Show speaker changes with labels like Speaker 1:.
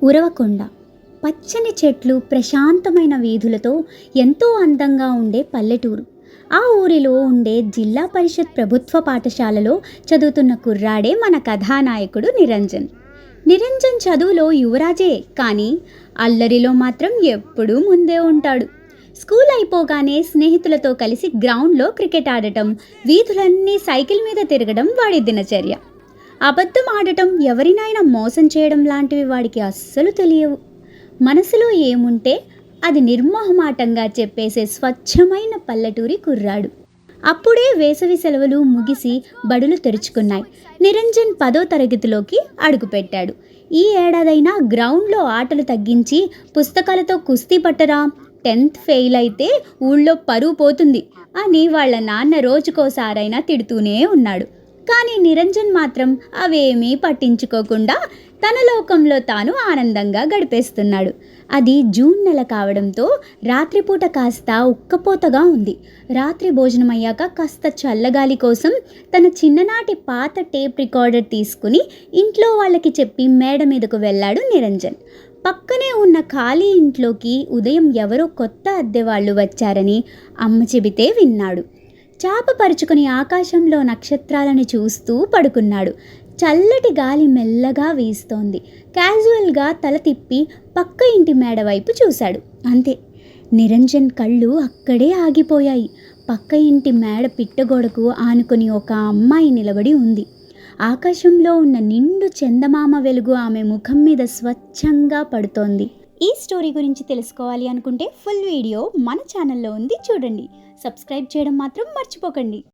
Speaker 1: ఉరవకొండ పచ్చని చెట్లు, ప్రశాంతమైన వీధులతో ఎంతో అందంగా ఉండే పల్లెటూరు. ఆ ఊరిలో ఉండే జిల్లా పరిషత్ ప్రభుత్వ పాఠశాలలో చదువుతున్న కుర్రాడే మన కథానాయకుడు నిరంజన్. నిరంజన్ చదువులో యువరాజే, కానీ అల్లరిలో మాత్రం ఎప్పుడూ ముందే ఉంటాడు. స్కూల్ అయిపోగానే స్నేహితులతో కలిసి గ్రౌండ్లో క్రికెట్ ఆడటం, వీధులన్నీ సైకిల్ మీద తిరగడం వాడి దినచర్య. అబద్ధం ఆడటం, ఎవరినైనా మోసం చేయడం లాంటివి వాడికి అస్సలు తెలియవు. మనసులో ఏముంటే అది నిర్మోహమాటంగా చెప్పేసే స్వచ్ఛమైన పల్లెటూరి కుర్రాడు. అప్పుడే వేసవి సెలవులు ముగిసి బడులు తెరుచుకున్నాయి. నిరంజన్ 10వ తరగతిలోకి అడుగుపెట్టాడు. ఈ ఏడాదైనా గ్రౌండ్లో ఆటలు తగ్గించి పుస్తకాలతో కుస్తీ పట్టరా, 10th ఫెయిల్ అయితే ఊళ్ళో పరువు పోతుంది అని వాళ్ళ నాన్న రోజుకోసారైనా తిడుతూనే ఉన్నాడు. కానీ నిరంజన్ మాత్రం అవేమీ పట్టించుకోకుండా తన లోకంలో తాను ఆనందంగా గడిపేస్తున్నాడు. అది జూన్ నెల కావడంతో రాత్రిపూట కాస్త ఉక్కపోతగా ఉంది. రాత్రి భోజనం అయ్యాక కాస్త చల్లగాలి కోసం తన చిన్ననాటి పాత టేప్ రికార్డర్ తీసుకుని ఇంట్లో వాళ్ళకి చెప్పి మేడ మీదకు వెళ్ళాడు నిరంజన్. పక్కనే ఉన్న ఖాళీ ఇంట్లోకి ఉదయం ఎవరో కొత్త అద్దెవాళ్ళు వచ్చారని అమ్మ చెబితే విన్నాడు. చాప పరుచుకుని ఆకాశంలో నక్షత్రాలను చూస్తూ పడుకున్నాడు. చల్లటి గాలి మెల్లగా వీస్తోంది. క్యాజువల్గా తల తిప్పి పక్క ఇంటి మేడ వైపు చూశాడు. అంతే, నిరంజన్ కళ్ళు అక్కడే ఆగిపోయాయి. పక్క ఇంటి మేడ పిట్టగోడకు ఆనుకొని ఒక అమ్మాయి నిలబడి ఉంది. ఆకాశంలో ఉన్న నిండు చందమామ వెలుగు ఆమె ముఖం మీద స్వచ్ఛంగా పడుతోంది. ఈ స్టోరీ గురించి తెలుసుకోవాలి అనుకుంటే ఫుల్ వీడియో మన ఛానల్లో ఉంది, చూడండి. సబ్స్క్రైబ్ చేయడం మాత్రం మర్చిపోకండి.